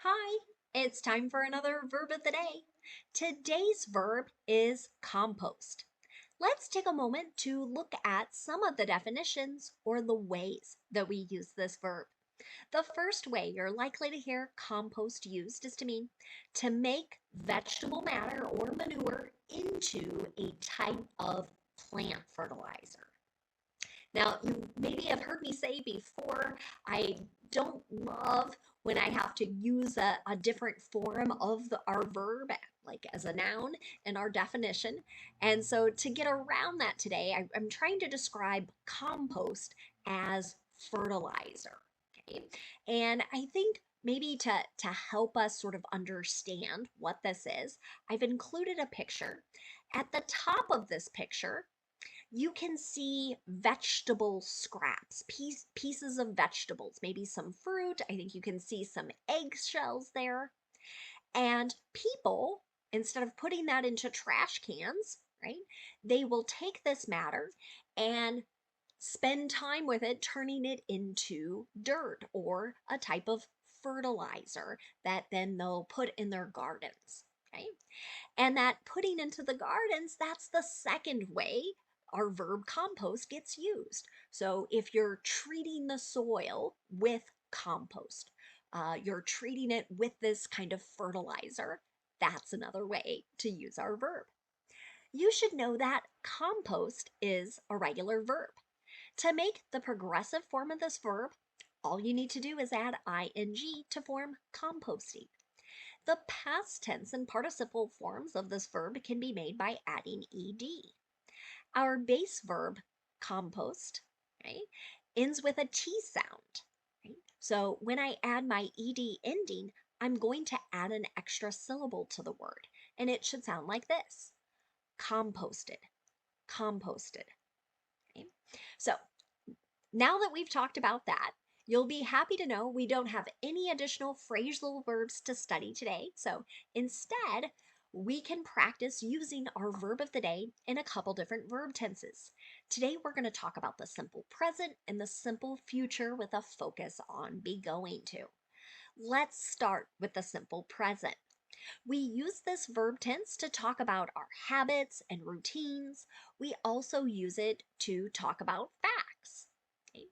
Hi, it's time for another verb of the day. Today's verb is compost. Let's take a moment to look at some of the definitions or the ways that we use this verb. The first way you're likely to hear compost used is to mean to make vegetable matter or manure into a type of plant fertilizer. Now, you maybe have heard me say before, I don't love when I have to use a different form of our verb, like as a noun in our definition. And so to get around that today, I'm trying to describe compost as fertilizer. Okay. And I think maybe to help us sort of understand what this is, I've included a picture. At the top of this picture, you can see vegetable scraps, pieces of vegetables, maybe some fruit. I think you can see some eggshells there. And people, instead of putting that into trash cans, right, they will take this matter and spend time with it, turning it into dirt or a type of fertilizer that then they'll put in their gardens. Okay. And that putting into the gardens, that's the second way our verb compost gets used. So if you're treating the soil with compost, you're treating it with this kind of fertilizer, that's another way to use our verb. You should know that compost is a regular verb. To make the progressive form of this verb, all you need to do is add ing to form composting. The past tense and participle forms of this verb can be made by adding ed. Our base verb, compost, right, ends with a T sound. Right? So when I add my ed ending, I'm going to add an extra syllable to the word, and it should sound like this: composted, composted. Okay? So now that we've talked about that, you'll be happy to know we don't have any additional phrasal verbs to study today. So instead, we can practice using our verb of the day in a couple different verb tenses. Today, we're going to talk about the simple present and the simple future with a focus on be going to. Let's start with the simple present. We use this verb tense to talk about our habits and routines. We also use it to talk about facts. Okay?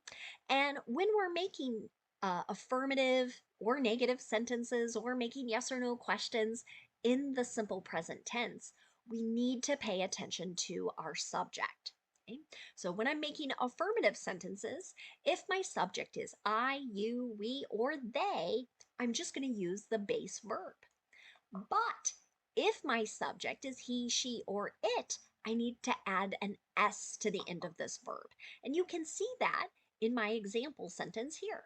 And when we're making affirmative or negative sentences or making yes or no questions in the simple present tense, we need to pay attention to our subject. Okay? So when I'm making affirmative sentences, if my subject is I, you, we, or they, I'm just going to use the base verb. But if my subject is he, she, or it, I need to add an S to the end of this verb. And you can see that in my example sentence here.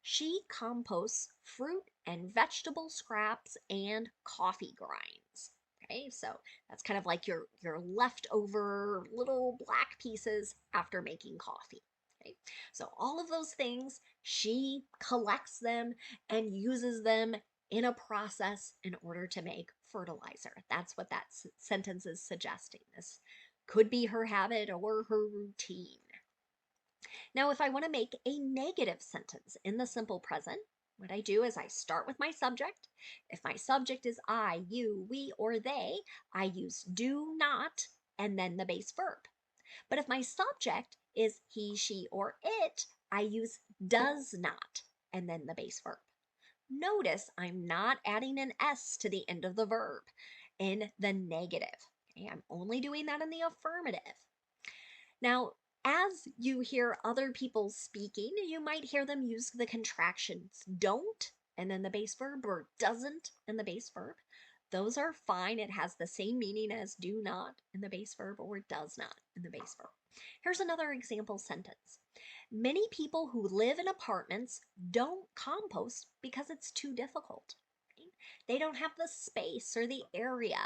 She composts fruit and vegetable scraps and coffee grinds. Okay, so that's kind of like your leftover little black pieces after making coffee. Okay, so all of those things, she collects them and uses them in a process in order to make fertilizer. That's what that sentence is suggesting. This could be her habit or her routine. Now, if I want to make a negative sentence in the simple present, what I do is I start with my subject. If my subject is I, you, we, or they, I use do not and then the base verb. But if my subject is he, she, or it, I use does not and then the base verb. Notice I'm not adding an S to the end of the verb in the negative. Okay, I'm only doing that in the affirmative. Now, as you hear other people speaking, you might hear them use the contractions don't and then the base verb, or doesn't and the base verb. Those are fine. It has the same meaning as do not in the base verb or does not in the base verb. Here's another example sentence. Many people who live in apartments don't compost because it's too difficult. Right? They don't have the space or the area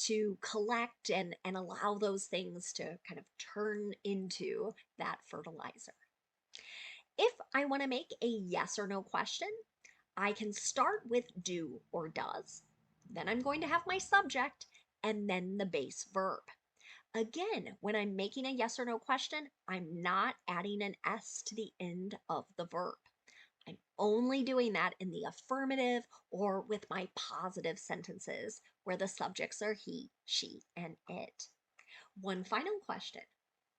to collect and allow those things to kind of turn into that fertilizer. If I want to make a yes or no question, I can start with do or does. Then I'm going to have my subject and then the base verb. Again, when I'm making a yes or no question, I'm not adding an S to the end of the verb. I'm only doing that in the affirmative or with my positive sentences where the subjects are he, she, and it. One final question.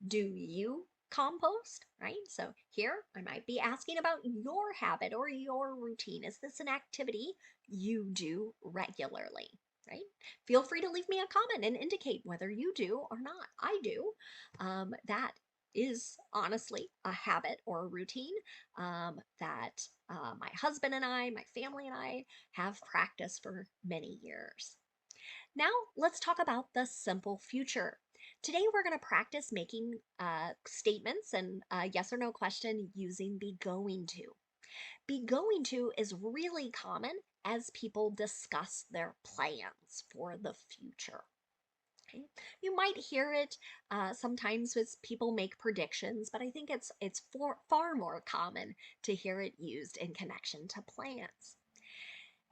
Do you compost? Right? So here I might be asking about your habit or your routine. Is this an activity you do regularly? Right? Feel free to leave me a comment and indicate whether you do or not. I do. That is honestly a habit or a routine that my husband and I, my family and I have practiced for many years. Now let's talk about the simple future. Today we're going to practice making statements and a yes or no question using be going to. Be going to is really common as people discuss their plans for the future. Okay. You might hear it sometimes as people make predictions, but I think it's far more common to hear it used in connection to plans.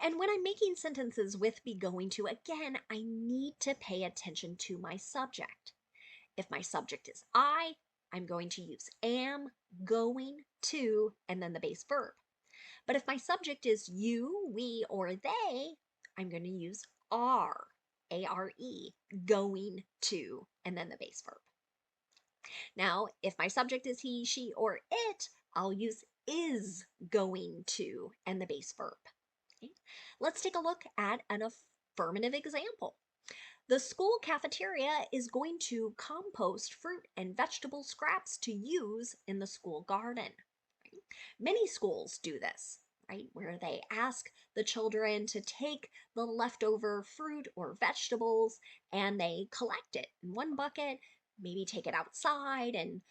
And when I'm making sentences with be going to, again, I need to pay attention to my subject. If my subject is I'm going to use am, going to, and then the base verb. But if my subject is you, we, or they, I'm going to use are, A-R-E, going to, and then the base verb. Now, if my subject is he, she, or it, I'll use is going to and the base verb. Okay. Let's take a look at an affirmative example. The school cafeteria is going to compost fruit and vegetable scraps to use in the school garden. Right? Many schools do this, right? Where they ask the children to take the leftover fruit or vegetables and they collect it in one bucket, maybe take it outside, and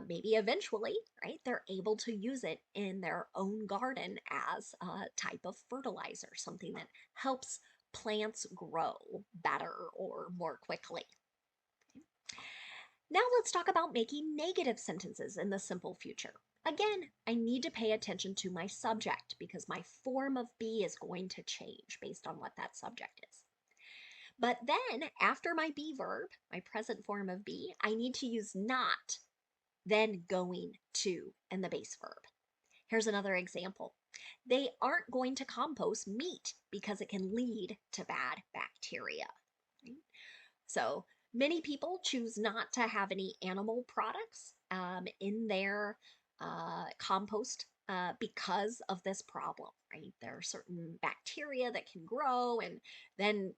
maybe eventually, right, they're able to use it in their own garden as a type of fertilizer, something that helps plants grow better or more quickly. Now let's talk about making negative sentences in the simple future. Again, I need to pay attention to my subject because my form of be is going to change based on what that subject is. But then after my be verb, my present form of be, I need to use not, then going to, and the base verb. Here's another example. They aren't going to compost meat because it can lead to bad bacteria. Right? So many people choose not to have any animal products in their compost because of this problem, right? There are certain bacteria that can grow, and then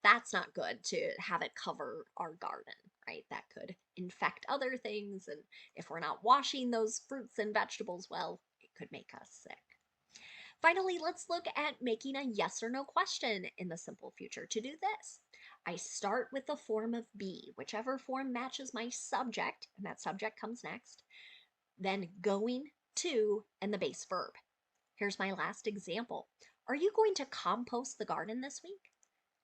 that's not good to have it cover our garden, right? That could infect other things, and if we're not washing those fruits and vegetables well, it could make us sick. Finally, let's look at making a yes or no question in the simple future. To do this, I start with the form of be, whichever form matches my subject, and that subject comes next, then going to, and the base verb. Here's my last example. Are you going to compost the garden this week?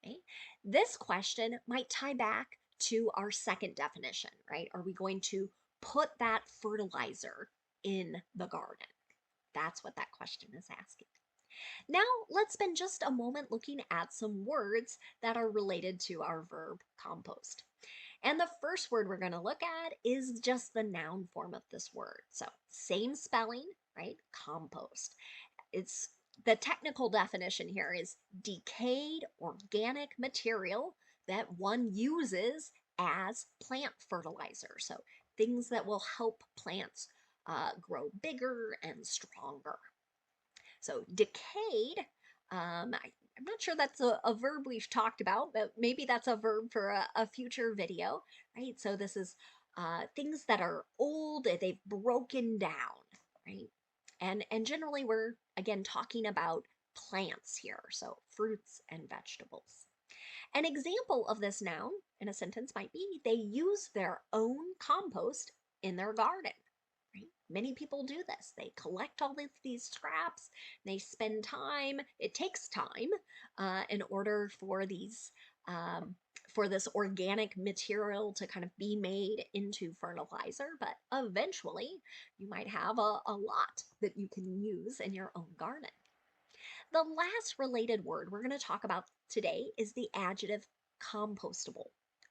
Okay. This question might tie back to our second definition, right? Are we going to put that fertilizer in the garden? That's what that question is asking. Now let's spend just a moment looking at some words that are related to our verb compost. And the first word we're going to look at is just the noun form of this word. So same spelling, right? Compost. It's the technical definition here is decayed organic material that one uses as plant fertilizer. So things that will help plants grow bigger and stronger. So decayed, I'm not sure that's a verb we've talked about, but maybe that's a verb for a future video, right? So this is things that are old, they've broken down, right? And generally we're, again, talking about plants here, so fruits and vegetables. An example of this noun in a sentence might be they use their own compost in their garden. Right? Many people do this. They collect all of these scraps. They spend time. It takes time in order for these for this organic material to kind of be made into fertilizer. But eventually, you might have a lot that you can use in your own garden. The last related word we're going to talk about today is the adjective compostable.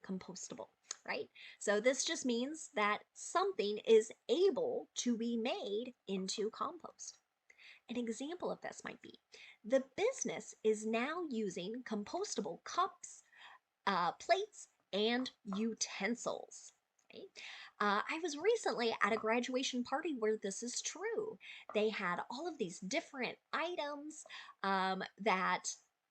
Compostable, right? So this just means that something is able to be made into compost. An example of this might be the business is now using compostable cups, plates, and utensils. Okay? I was recently at a graduation party where this is true. They had all of these different items that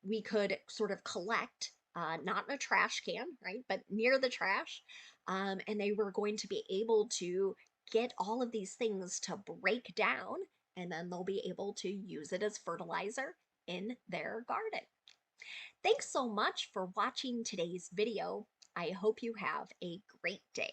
we could sort of collect, not in a trash can, right, but near the trash. And they were going to be able to get all of these things to break down, and then they'll be able to use it as fertilizer in their garden. Thanks so much for watching today's video. I hope you have a great day.